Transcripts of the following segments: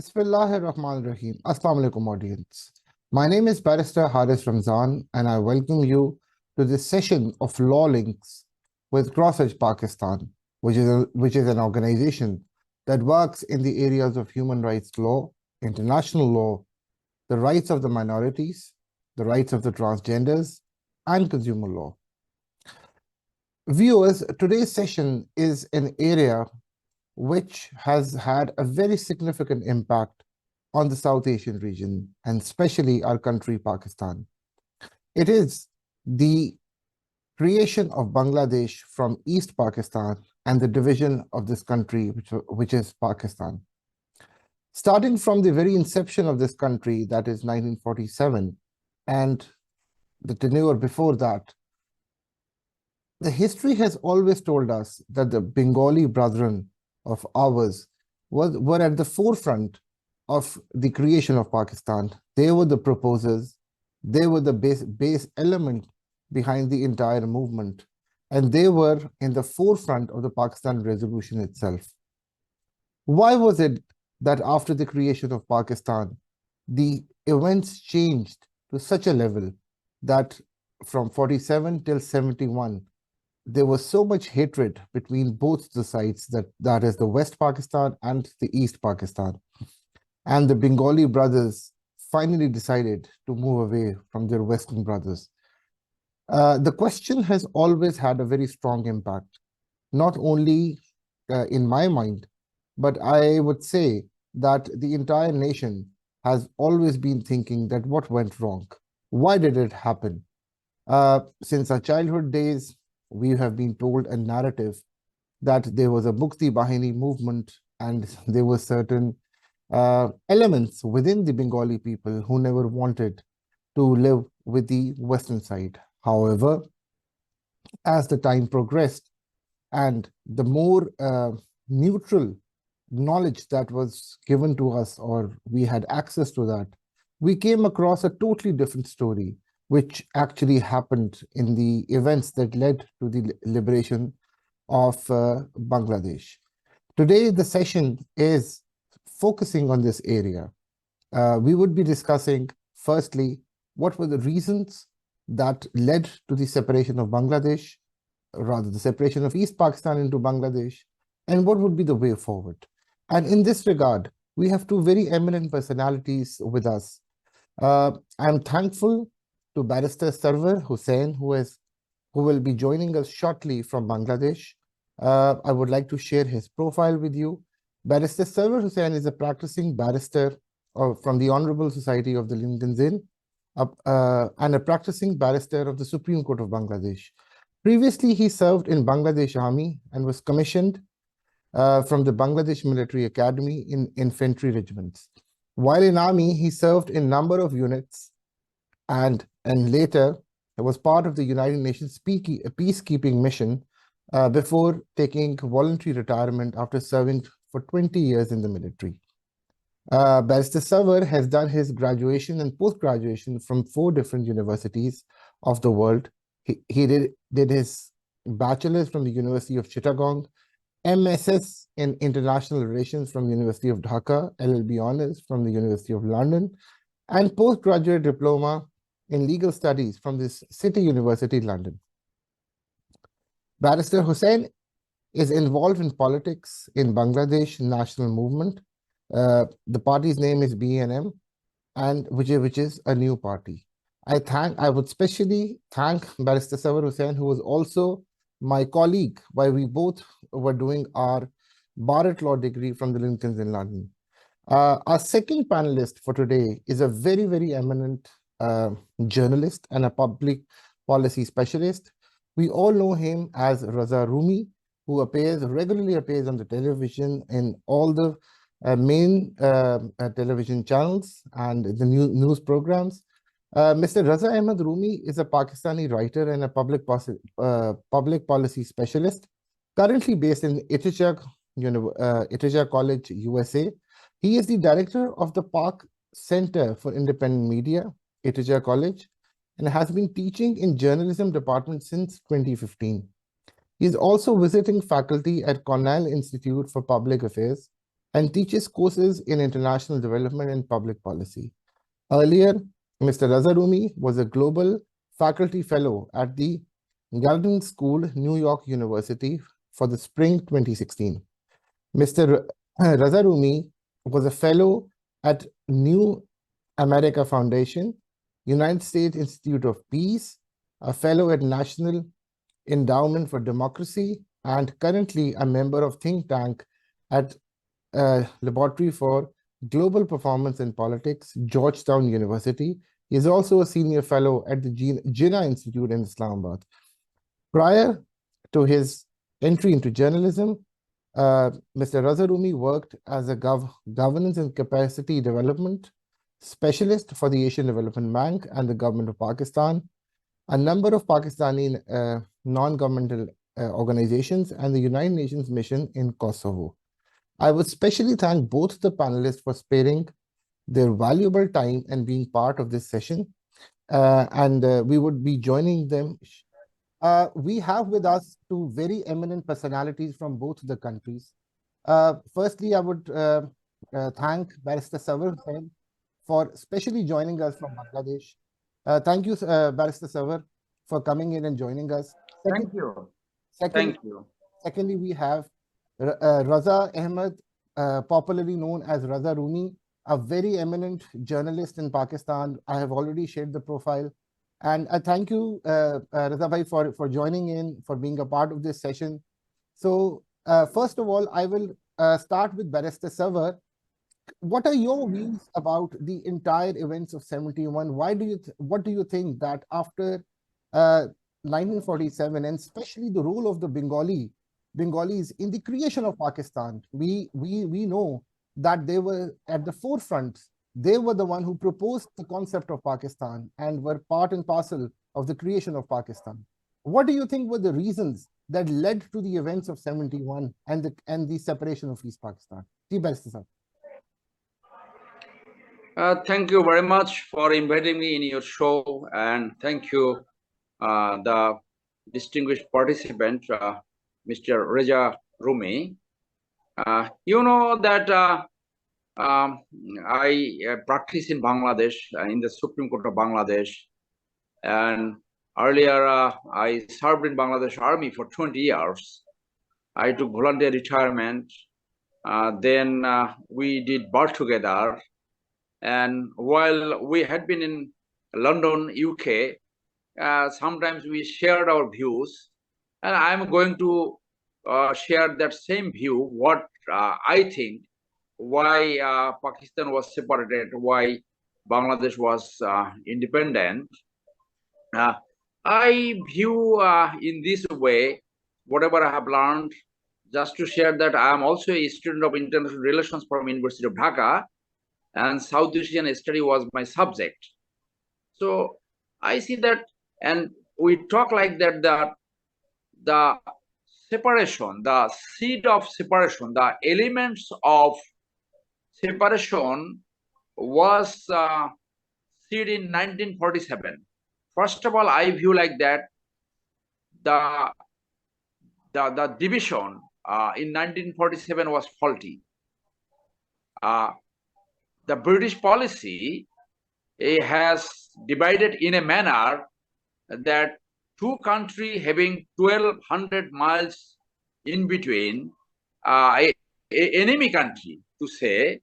Bismillahirrahmanirrahim. Assalamu alaikum, audience. My name is Barrister Haris Ramzan, and I welcome you to this session of Law Links with CrossEdge Pakistan, which is an organization that works in the areas of human rights law, international law, the rights of the minorities, the rights of the transgenders, and consumer law. Viewers, today's session is an area which has had a very significant impact on the South Asian region, and especially our country, Pakistan. It is the creation of Bangladesh from East Pakistan and the division of this country, which is Pakistan. Starting from the very inception of this country, that is 1947, and the tenure before that, the history has always told us that the Bengali brethren of ours were at the forefront of the creation of Pakistan. They were the proposers, they were the base element behind the entire movement, and they were in the forefront of the Pakistan resolution itself. Why was it that after the creation of Pakistan, the events changed to such a level that from 47 till 71, there was so much hatred between both the sides, that is the West Pakistan and the East Pakistan. And the Bengali brothers finally decided to move away from their Western brothers. The question has always had a very strong impact, not only in my mind, but I would say that the entire nation has always been thinking that what went wrong? Why did it happen? Since our childhood days, we have been told a narrative that there was a Mukti Bahini movement and there were certain elements within the Bengali people who never wanted to live with the Western side. However, as the time progressed and the more neutral knowledge that was given to us, or we had access to that, we came across a totally different story, which actually happened in the events that led to the liberation of Bangladesh. Today, the session is focusing on this area. We would be discussing, firstly, what were the reasons that led to the separation of Bangladesh, rather the separation of East Pakistan into Bangladesh, and what would be the way forward. And in this regard, we have two very eminent personalities with us. I'm thankful to Barrister Sarwar Hussain, who will be joining us shortly from Bangladesh. I would like to share his profile with you. Barrister Sarwar Hussain is a practicing barrister from the Honourable Society of the Lincoln's Inn and a practicing barrister of the Supreme Court of Bangladesh. Previously, he served in Bangladesh Army and was commissioned from the Bangladesh Military Academy in Infantry Regiments. While in Army, he served in a number of units and later was part of the United Nations peacekeeping mission before taking voluntary retirement after serving for 20 years in the military. Barrister Sarwar has done his graduation and post-graduation from 4 different universities of the world. He did his bachelor's from the University of Chittagong, MSS in International Relations from the University of Dhaka, LLB Honours from the University of London, and postgraduate diploma in legal studies from this City University, London. Barrister Hussain is involved in politics in Bangladesh National Movement. The party's name is BNM, and which is a new party. I would specially thank Barrister Sarwar Hussain, who was also my colleague while we both were doing our Barrister-at-Law degree from the Lincoln's in London. Our second panelist for today is a very, very eminent journalist and a public policy specialist. We all know him as Raza Rumi, who regularly appears on the television in all the main television channels and the news programs. Mr. Raza Ahmed Rumi is a Pakistani writer and a public policy specialist, currently based in Ithaca College, USA. He is the director of the Pak Center for Independent Media, Ithaca College, and has been teaching in journalism department since 2015. He is also visiting faculty at Cornell Institute for Public Affairs and teaches courses in international development and public policy. Earlier, Mr. Raza Rumi was a global faculty fellow at the Galton School, New York University for the spring 2016. Mr. Raza Rumi was a fellow at New America Foundation, United States Institute of Peace, a fellow at National Endowment for Democracy, and currently a member of think tank at Laboratory for Global Performance in Politics, Georgetown University. He is also a senior fellow at the Jinnah Institute in Islamabad. Prior to his entry into journalism, Mr. Raza Rumi worked as a governance and capacity development specialist for the Asian Development Bank and the government of Pakistan, a number of Pakistani non-governmental organizations, and the United Nations mission in Kosovo. I would specially thank both the panelists for sparing their valuable time and being part of this session. We would be joining them. We have with us two very eminent personalities from both the countries. Firstly, I would thank Barrister Sarwar Hussain for specially joining us from Bangladesh. Thank you, Barrister Sarwar, for coming in and joining us. Thank you. Thank you. Secondly, we have Raza Ahmed, popularly known as Raza Rumi, a very eminent journalist in Pakistan. I have already shared the profile. And I thank you, Raza bhai, for joining in, for being a part of this session. So first of all, I will start with Barrister Sarwar. What are your views about the entire events of 71? What do you think that after 1947, and especially the role of the Bengalis in the creation of Pakistan, we know that they were at the forefront. They were the one who proposed the concept of Pakistan and were part and parcel of the creation of Pakistan. What do you think were the reasons that led to the events of 71 and the separation of East Pakistan? Thank you very much for inviting me in your show, and thank you, the distinguished participant, Mr. Raza Rumi. You know that I practice in Bangladesh, in the Supreme Court of Bangladesh, and earlier I served in Bangladesh Army for 20 years. I took voluntary retirement. Then we did bar together. And while we had been in London, UK, sometimes we shared our views. And I'm going to share that same view, what I think, why Pakistan was separated, why Bangladesh was independent. I view in this way, whatever I have learned, just to share that I am also a student of international relations from University of Dhaka, and South Asian study was my subject. So I see that, and we talk like that, the separation, the seed of separation, the elements of separation was seed in 1947. First of all, I view like that the division in 1947 was faulty. The British policy has divided in a manner that two countries having 1,200 miles in between, a enemy country to say,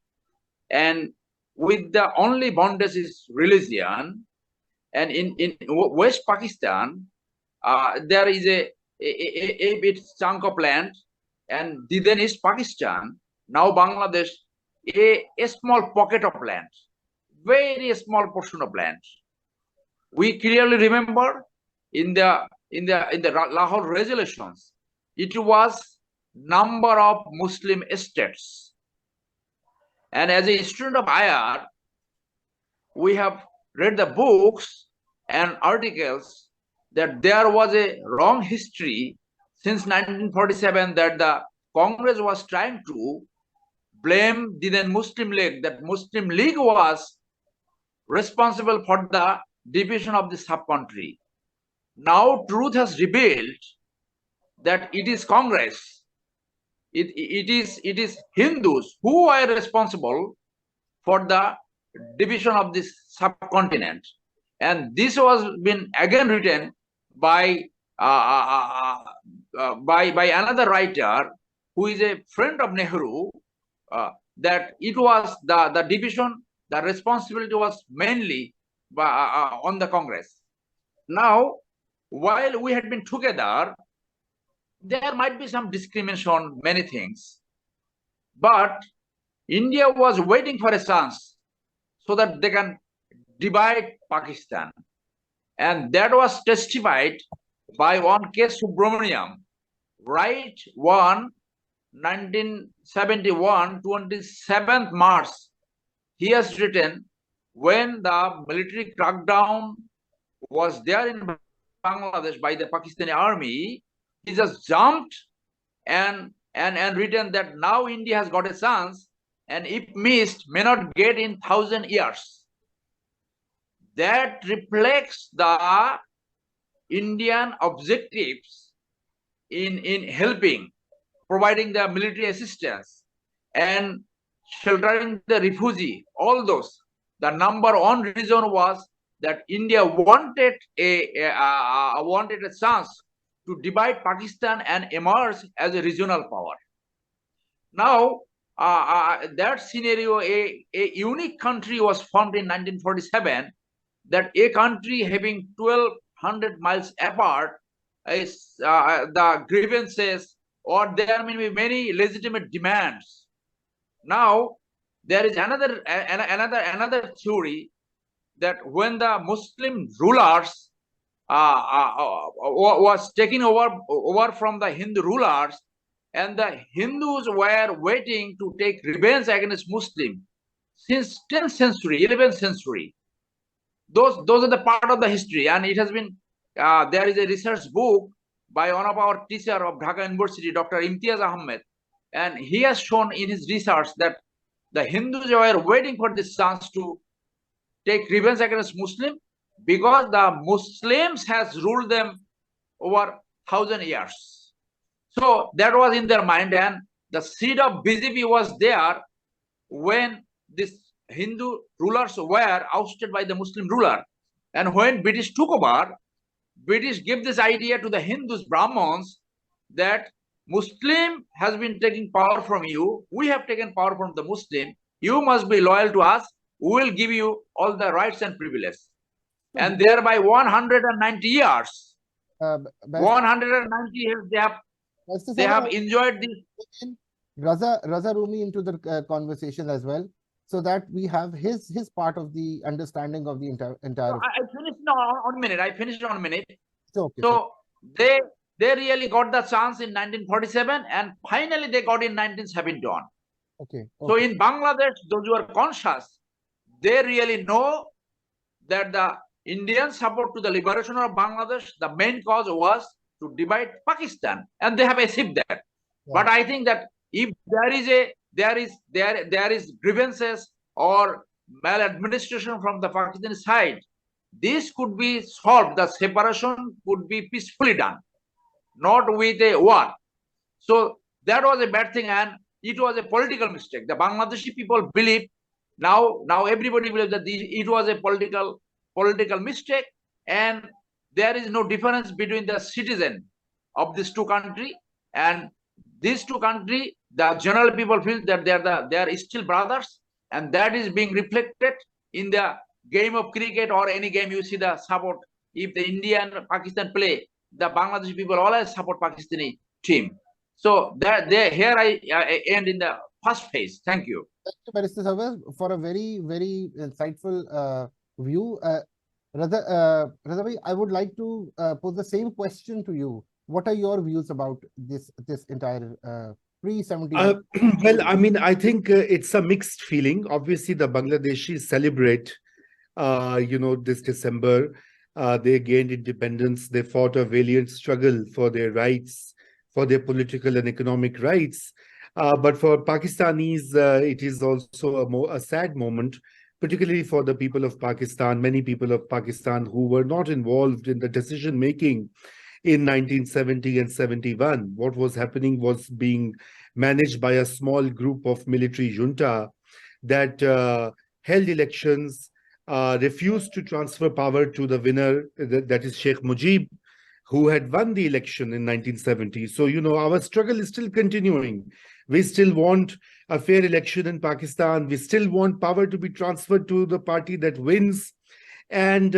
and with the only bondage is religion. And in West Pakistan, there is a bit chunk of land, and then East Pakistan, now Bangladesh, a small pocket of land, very small portion of land. We clearly remember in the Lahore resolutions, it was number of Muslim states. And as a student of IR, we have read the books and articles that there was a wrong history since 1947, that the Congress was trying to blame the then Muslim League, that Muslim League was responsible for the division of the sub-country. Now truth has revealed that it is Congress it is Hindus who are responsible for the division of this subcontinent, and this was been again written by by another writer who is a friend of Nehru, that it was the division, the responsibility was mainly on the Congress. Now, while we had been together, there might be some discrimination on many things, but India was waiting for a chance so that they can divide Pakistan. And that was testified by one K. Subramaniam, right 1971, 27th March. He has written, when the military crackdown was there in Bangladesh by the Pakistani army, he just jumped and written that now India has got a chance, and if missed, may not get in 1,000 years. That reflects the Indian objectives in helping, providing the military assistance and sheltering the refugee, all those. The number one reason was that India wanted wanted a chance to divide Pakistan and emerge as a regional power. Now, that scenario, a unique country was formed in 1947, that a country having 1,200 miles apart is the grievances, or there may be many legitimate demands. Now, there is another theory that when the Muslim rulers was taken over from the Hindu rulers, and the Hindus were waiting to take revenge against Muslim since 10th century, 11th century. Those are the part of the history, and it has been there is a research book by one of our teacher of Dhaka University, Dr. Imtiaz Ahmed, and he has shown in his research that the Hindus were waiting for this chance to take revenge against Muslim, because the Muslims has ruled them over 1,000 years. So that was in their mind, and the seed of BJP was there when this Hindu rulers were ousted by the Muslim ruler. And when British took over, British gave this idea to the Hindus, Brahmins, that Muslim has been taking power from you. We have taken power from the Muslim. You must be loyal to us. We will give you all the rights and privileges. And thereby 190 years, 190 years they have enjoyed this. Raza Rumi into the conversation as well, so that we have his part of the understanding of the entire. I finished on a minute. I finished on a minute. Okay, so they really got the chance in 1947, and finally they got in 1971. Okay. So in Bangladesh, those who are conscious, they really know that the Indian support to the liberation of Bangladesh, the main cause was to divide Pakistan, and they have achieved that. Yeah. But I think that if there is grievances or maladministration from the Pakistani side, this could be solved. The separation could be peacefully done, not with a war. So that was a bad thing, and it was a political mistake. The Bangladeshi people believe now everybody believes that it was a political mistake, and there is no difference between the citizen of these two countries, and these two countries, the general people feel that they are still brothers, and that is being reflected in the game of cricket or any game. You see the support. If the India and Pakistan play, the Bangladeshi people always support Pakistani team. So here I end in the first phase. Thank you. Thank you, Barrister Sarwar, for a very, very insightful view. Raza, I would like to pose the same question to you. What are your views about this entire pre-70? Well, I mean, I think it's a mixed feeling. Obviously, the Bangladeshis celebrate, this December. They gained independence. They fought a valiant struggle for their rights, for their political and economic rights. But for Pakistanis, it is also a sad moment, particularly for the people of Pakistan, many people of Pakistan who were not involved in the decision-making in 1970 and 71. What was happening was being managed by a small group of military junta that held elections, refused to transfer power to the winner, that is Sheikh Mujib, who had won the election in 1970. So, our struggle is still continuing. We still want a fair election in Pakistan. We still want power to be transferred to the party that wins. And,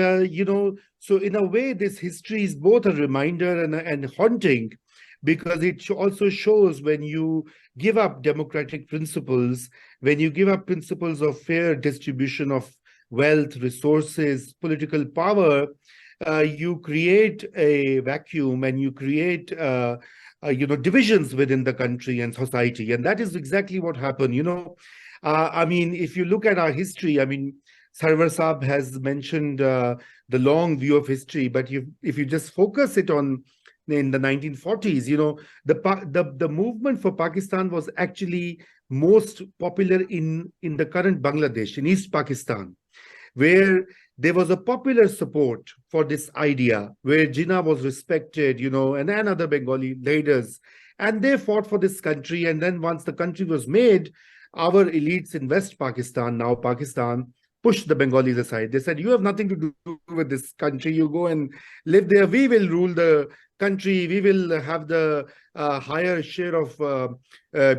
so in a way, this history is both a reminder and haunting, because it also shows when you give up democratic principles, when you give up principles of fair distribution of wealth, resources, political power, you create a vacuum and you create divisions within the country and society. And that is exactly what happened. I mean, if you look at our history, I mean, Sarwar Saab has mentioned the long view of history, but if you just focus it on in the 1940s, the movement for Pakistan was actually most popular in the current Bangladesh, in East Pakistan, where there was a popular support for this idea, where Jinnah was respected, and other Bengali leaders, and they fought for this country. And then once the country was made, our elites in West Pakistan, now Pakistan, pushed the Bengalis aside. They said, you have nothing to do with this country. You go and live there. We will rule the country. We will have the higher share of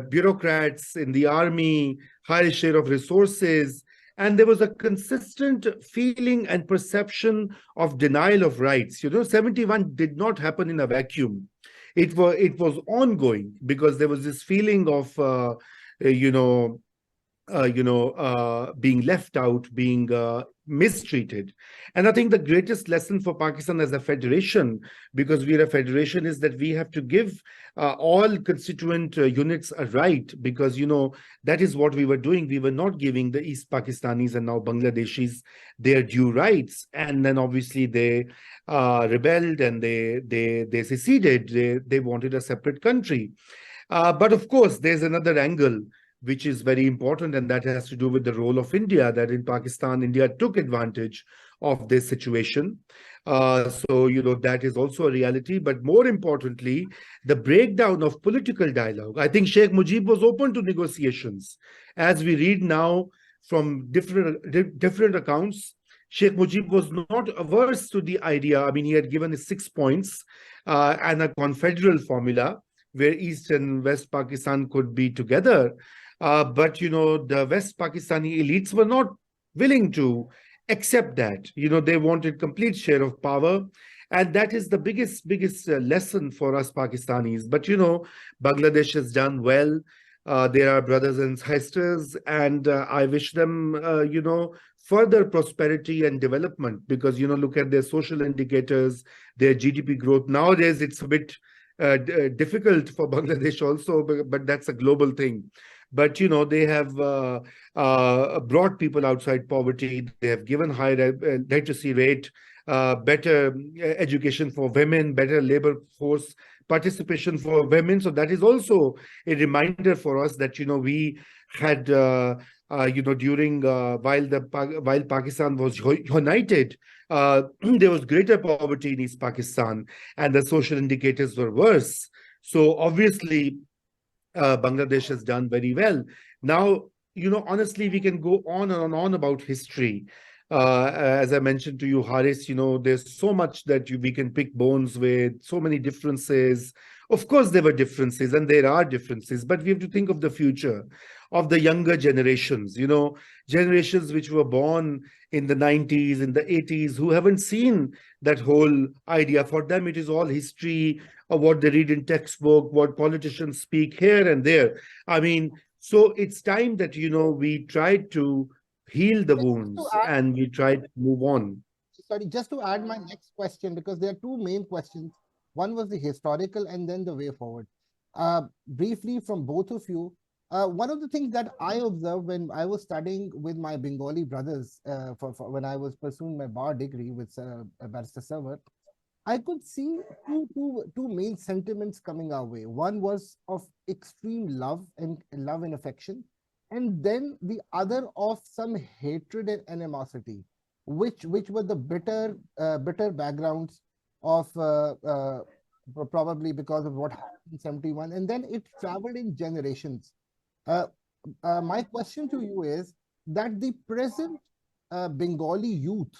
bureaucrats in the army, higher share of resources. And there was a consistent feeling and perception of denial of rights. 71 did not happen in a vacuum. It was ongoing, because there was this feeling of, being left out, being mistreated. And I think the greatest lesson for Pakistan as a federation, because we are a federation, is that we have to give all constituent units a right, because, that is what we were doing. We were not giving the East Pakistanis and now Bangladeshis their due rights. And then obviously they rebelled and they seceded. They wanted a separate country. But of course, there's another angle which is very important, and that has to do with the role of India, that in Pakistan, India took advantage of this situation. So, that is also a reality. But more importantly, the breakdown of political dialogue. I think Sheikh Mujib was open to negotiations. As we read now from different accounts, Sheikh Mujib was not averse to the idea. I mean, he had given his 6 points and a confederal formula where East and West Pakistan could be together. But, the West Pakistani elites were not willing to accept that. They wanted complete share of power. And that is the biggest lesson for us Pakistanis. But, Bangladesh has done well. They are brothers and sisters. And I wish them, further prosperity and development, because, look at their social indicators, their GDP growth. Nowadays, it's a bit difficult for Bangladesh also, but that's a global thing. But, they have brought people outside poverty. They have given higher literacy rate, better education for women, better labor force participation for women. So that is also a reminder for us that, we had, during while Pakistan was united, there was greater poverty in East Pakistan and the social indicators were worse. So obviously, Bangladesh has done very well. Now, honestly, we can go on and on about history. As I mentioned to you, Haris, there's so much that we can pick bones with, so many differences. Of course, there were differences and there are differences, but we have to think of the future, of the younger generations, generations which were born in the 90s, in the 80s, who haven't seen that whole idea. For them, it is all history of what they read in textbook, what politicians speak here and there. I mean, so it's time that, we try to heal the wounds and we try to move on. Sorry, just to add my next question, because there are two main questions. One was the historical and then the way forward. Briefly from both of you, one of the things that I observed when I was studying with my Bengali brothers, when I was pursuing my bar degree with Barrister Sarwar, I could see two main sentiments coming our way. One was of extreme love and affection, and then the other of some hatred and animosity, which were the bitter backgrounds of probably because of what happened in 71, and then it traveled in generations. Uh, my question to you is that the present Bengali youth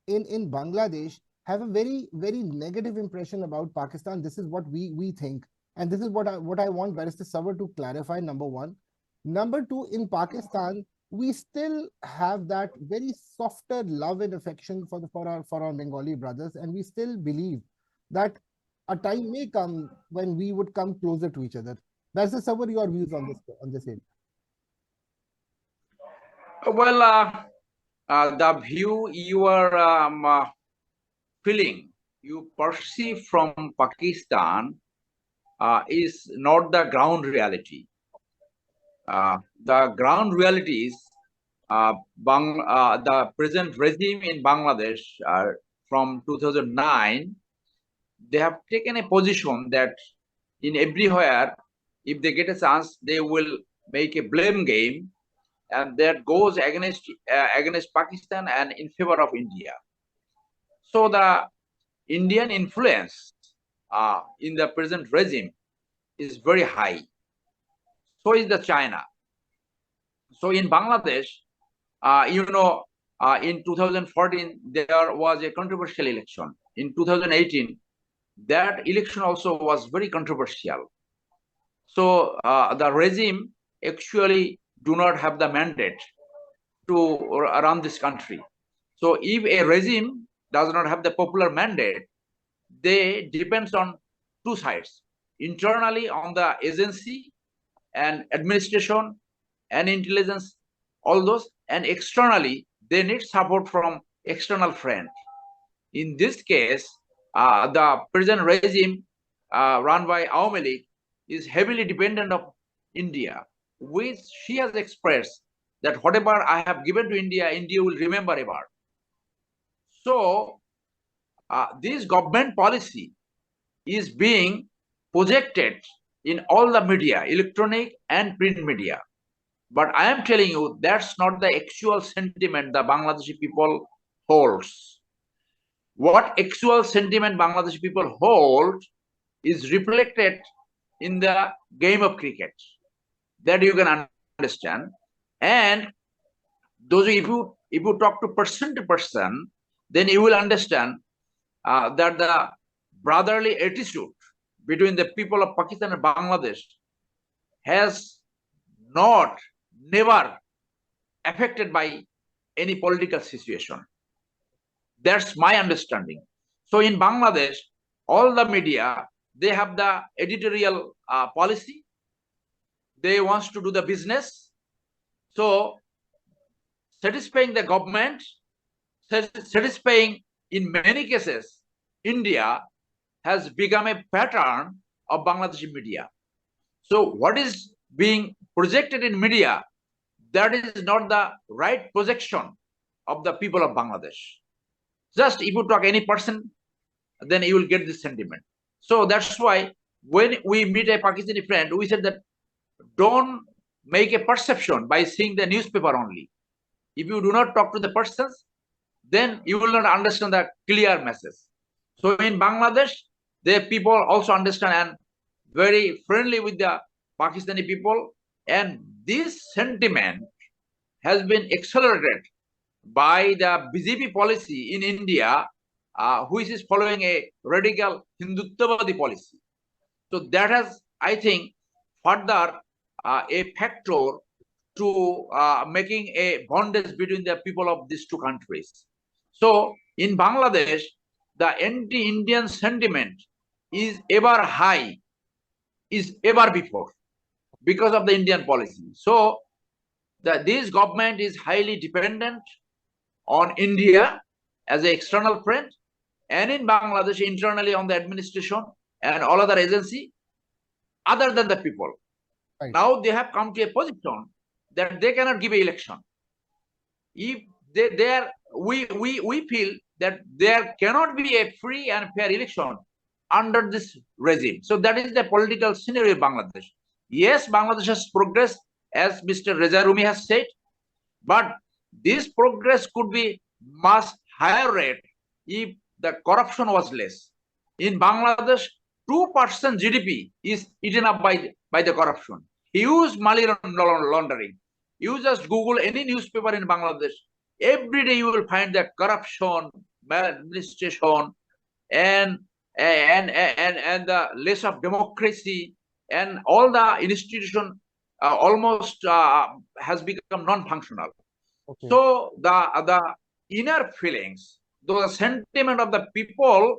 in Bangladesh have a very negative impression about Pakistan. This is what we think, and this is what I want Barrister Sarwar to clarify. Number one, number two, in Pakistan we still have that very softer love and affection for our Bengali brothers, and we still believe that a time may come when we would come closer to each other. Barrister Sarwar, your views on this area? Well, the view you are feeling, you perceive from Pakistan is not the ground reality. The ground reality is the present regime in Bangladesh from 2009, they have taken a position that in everywhere, if they get a chance, they will make a blame game, and that goes against Pakistan and in favor of India. So the Indian influence in the present regime is very high. So is the China. So in Bangladesh, in 2014, there was a controversial election. In 2018, that election also was very controversial. So the regime actually do not have the mandate to run this country. So if a regime does not have the popular mandate, they depends on two sides. Internally on the agency and administration and intelligence, all those, and externally they need support from external friends. In this case, the present regime run by Awami League is heavily dependent of India, which she has expressed that whatever I have given to India, India will remember ever. So this government policy is being projected in all the media, electronic and print media. But I am telling you, that's not the actual sentiment the Bangladeshi people holds. What actual sentiment Bangladeshi people hold is reflected in the game of cricket. That you can understand. And those, if you talk to person, then you will understand that the brotherly attitude between the people of Pakistan and Bangladesh has never affected by any political situation. That's my understanding. So in Bangladesh, all the media, they have the editorial policy. They want to do the business. So satisfying the government, satisfying in many cases, India has become a pattern of Bangladeshi media. So what is being projected in media, that is not the right projection of the people of Bangladesh. Just if you talk any person, then you will get this sentiment. So that's why when we meet a Pakistani friend, we said that don't make a perception by seeing the newspaper only. If you do not talk to the persons, then you will not understand the clear message. So in Bangladesh, the people also understand and very friendly with the Pakistani people, and this sentiment has been accelerated by the BJP policy in India, which is following a radical Hindutvadi policy. So that has, I think, further a factor to making a bondage between the people of these two countries. So in Bangladesh, the anti-Indian sentiment is ever high, is ever before, because of the Indian policy. So this government is highly dependent on India as an external friend, and in Bangladesh internally on the administration and all other agency other than the people. Right. Now they have come to a position that they cannot give an election. If we feel that there cannot be a free and fair election under this regime. So that is the political scenario of Bangladesh. Yes, Bangladesh has progressed, as Mr. Raza Rumi has said, but this progress could be much higher rate if the corruption was less. In Bangladesh, 2% GDP is eaten up by the corruption. Huge money laundering. You just Google any newspaper in Bangladesh. Every day you will find that corruption, maladministration, and the less of democracy, and all the institution almost has become non-functional. Okay. So the inner feelings, the sentiment of the people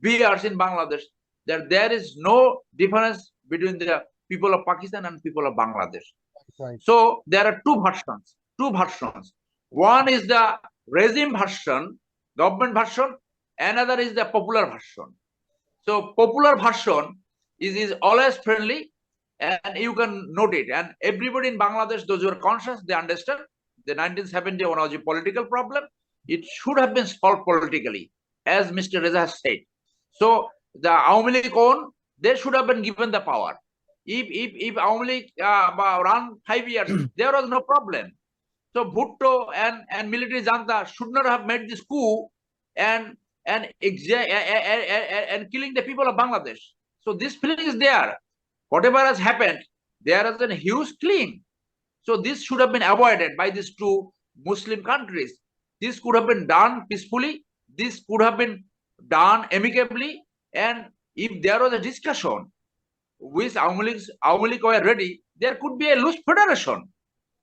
bears in Bangladesh, that there is no difference between the people of Pakistan and people of Bangladesh. Right. So there are two versions. Two versions. One is the regime version, government version. Another is the popular version. So popular version is always friendly, and you can note it. And everybody in Bangladesh, those who are conscious, they understand the 1971 was a political problem. It should have been solved politically, as Mr. Reza has said. So the Awami League own, they should have been given the power. If Awami League run 5 years, there was no problem. So Bhutto and military junta should not have made this coup and killing the people of Bangladesh. So this feeling is there. Whatever has happened, there is a huge killing. So this should have been avoided by these two Muslim countries. This could have been done peacefully. This could have been done amicably. And if there was a discussion which Awami League were ready, there could be a loose federation.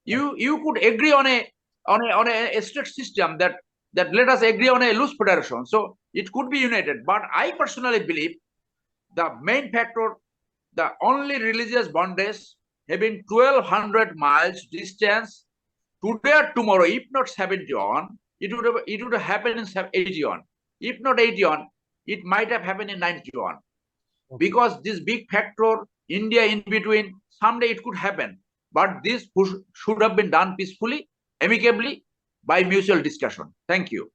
You could agree on a state system that let us agree on a loose federation. So it could be united. But I personally believe the main factor, the only religious bondage having 1,200 miles distance, today or tomorrow, if not 71, it would have happened in 81. If not 81, it might have happened in 91. Okay. Because this big factor, India in between, someday it could happen. But this should have been done peacefully, amicably, by mutual discussion. Thank you.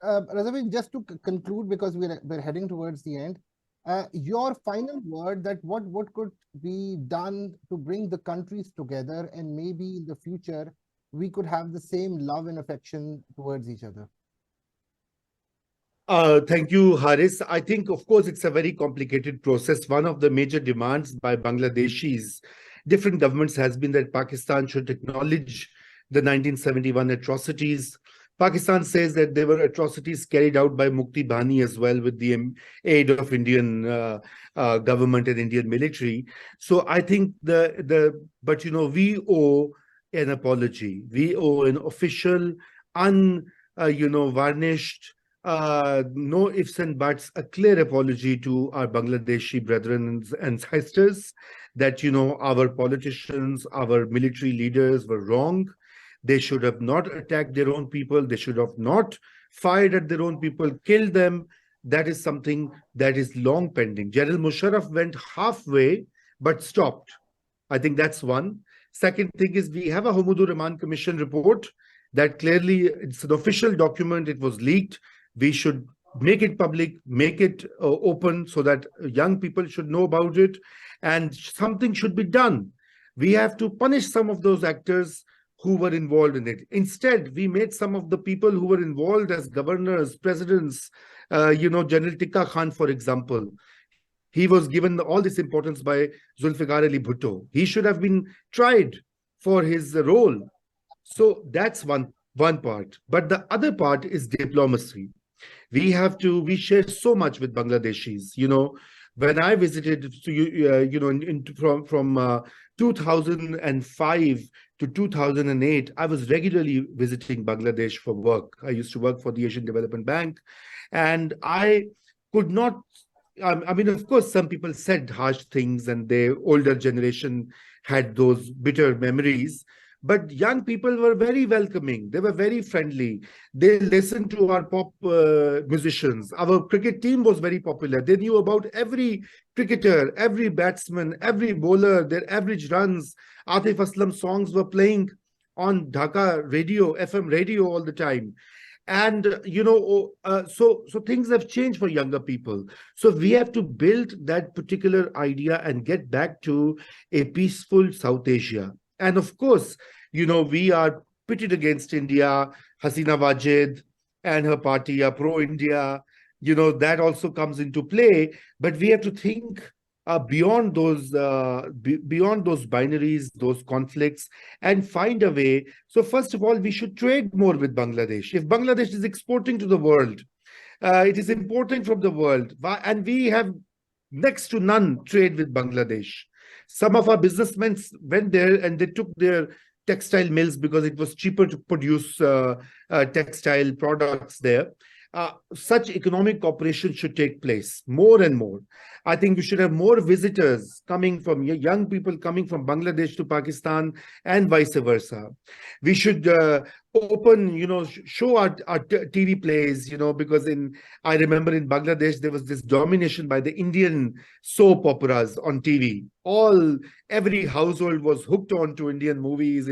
Razavi, just to conclude, because we're heading towards the end, your final word, that what could be done to bring the countries together, and maybe in the future we could have the same love and affection towards each other. Thank you, Haris. I think, of course, it's a very complicated process. One of the major demands by Bangladeshis, different governments, has been that Pakistan should acknowledge the 1971 atrocities. Pakistan says that there were atrocities carried out by Mukti Bani as well, with the aid of Indian government and Indian military. So I think but we owe an apology. We owe an official, varnished, no ifs and buts, a clear apology to our Bangladeshi brethren and sisters that, our politicians, our military leaders were wrong. They should have not attacked their own people. They should have not fired at their own people, killed them. That is something that is long pending. General Musharraf went halfway, but stopped. I think that's one. Second thing is, we have a Humudur Rahman Commission report that clearly, it's an official document. It was leaked. We should make it public, make it open, so that young people should know about it, and something should be done. We have to punish some of those actors who were involved in it. Instead, we made some of the people who were involved as governors, presidents, General Tikka Khan, for example. He was given all this importance by Zulfikar Ali Bhutto. He should have been tried for his role. So that's one part. But the other part is diplomacy. We share so much with Bangladeshis. When I visited, from 2005 to 2008, I was regularly visiting Bangladesh for work. I used to work for the Asian Development Bank, and I could not, of course, some people said harsh things, and the older generation had those bitter memories. But young people were very welcoming. They were very friendly. They listened to our pop musicians. Our cricket team was very popular. They knew about every cricketer, every batsman, every bowler, their average runs. Atif Aslam songs were playing on Dhaka radio, FM radio all the time. And, so things have changed for younger people. So we have to build that particular idea and get back to a peaceful South Asia. And of course, we are pitted against India. Hasina Wajid and her party are pro-India. that also comes into play. But we have to think beyond those beyond those binaries, those conflicts, and find a way. So first of all, we should trade more with Bangladesh. If Bangladesh is exporting to the world, it is importing from the world, and we have next to none trade with Bangladesh. Some of our businessmen went there and they took their textile mills because it was cheaper to produce textile products there. Such economic cooperation should take place more and more. I think we should have more visitors coming from young people coming from Bangladesh to Pakistan and vice versa. We should open, show our TV plays, because I remember in Bangladesh, there was this domination by the Indian soap operas on TV. Every household was hooked on to Indian movies,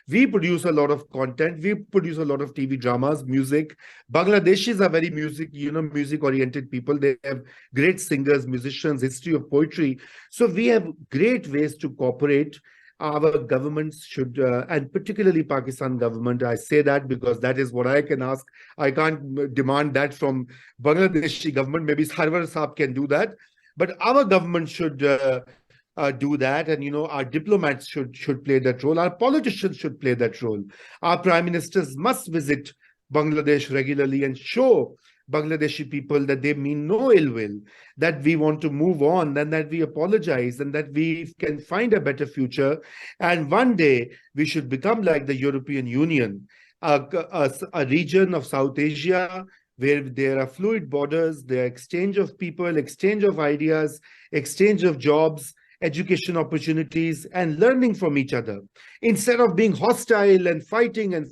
we produce a lot of content, we produce a lot of TV dramas, music. Bangladeshis are very music-oriented people. They have great singers, musicians, history of poetry. So we have great ways to cooperate. Our governments should, and particularly Pakistan government, I say that because that is what I can ask. I can't demand that from Bangladeshi government. Maybe Sarwar Saab can do that. But our government should do that. And, our diplomats should play that role. Our politicians should play that role. Our prime ministers must visit Bangladesh regularly and show Bangladeshi people that they mean no ill will, that we want to move on, and that we apologize, and that we can find a better future. And one day we should become like the European Union, a region of South Asia where there are fluid borders, there are exchange of people, exchange of ideas, exchange of jobs, education opportunities, and learning from each other, instead of being hostile and fighting and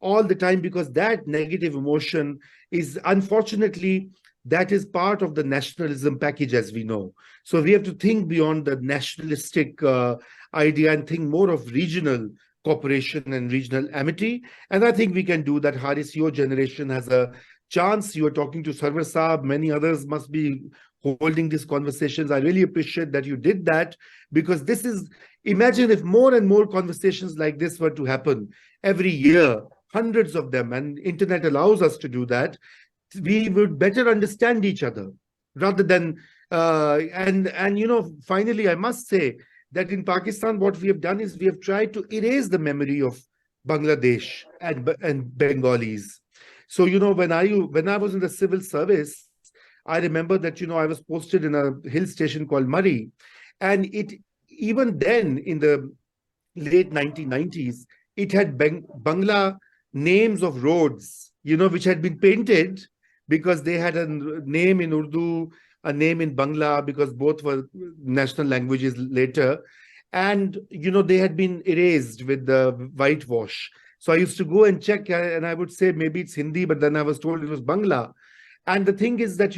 all the time, because that negative emotion is, unfortunately, that is part of the nationalism package, as we know. So we have to think beyond the nationalistic idea and think more of regional cooperation and regional amity. And I think we can do that. Haris, your generation has a chance. You are talking to Sarwar Saab, many others must be holding these conversations. I really appreciate that you did that, because this is, imagine if more and more conversations like this were to happen every year, hundreds of them, and internet allows us to do that, we would better understand each other rather than, finally, I must say that in Pakistan, what we have done is we have tried to erase the memory of Bangladesh and Bengalis. So, when I was in the civil service, I remember that, I was posted in a hill station called Murray. And even then, in the late 1990s, it had Bangla names of roads, which had been painted because they had a name in Urdu, a name in Bangla, because both were national languages later. And, they had been erased with the whitewash. So I used to go and check, and I would say maybe it's Hindi, but then I was told it was Bangla. And the thing is that,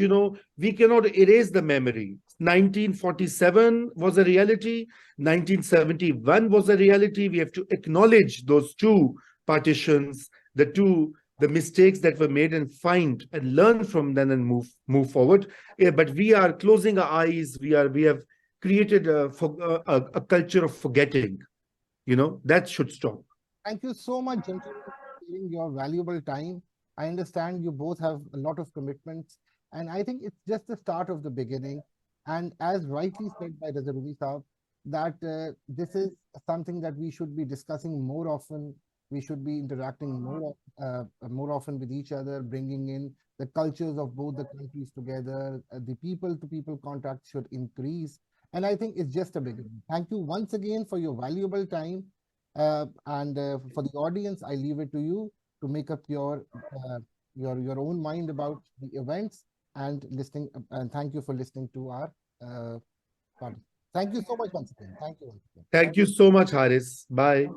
we cannot erase the memory. 1947 was a reality. 1971 was a reality. We have to acknowledge those two partitions, the mistakes that were made, and find and learn from them and move forward. Yeah, but we are closing our eyes. We have created a culture of forgetting. That should stop. Thank you so much, gentlemen, for sharing your valuable time. I understand you both have a lot of commitments, and I think it's just the start of the beginning. And as rightly said by Raza Rumi Saab, that this is something that we should be discussing more often. We should be interacting more often with each other, bringing in the cultures of both the countries together. The people-to-people contact should increase. And I think it's just a beginning. Thank you once again for your valuable time. And for the audience, I leave it to you to make up your own mind about the events and listening. And thank you for listening to our party. Thank you so much once again. Thank you once again. Thank you so much, Haris. Bye.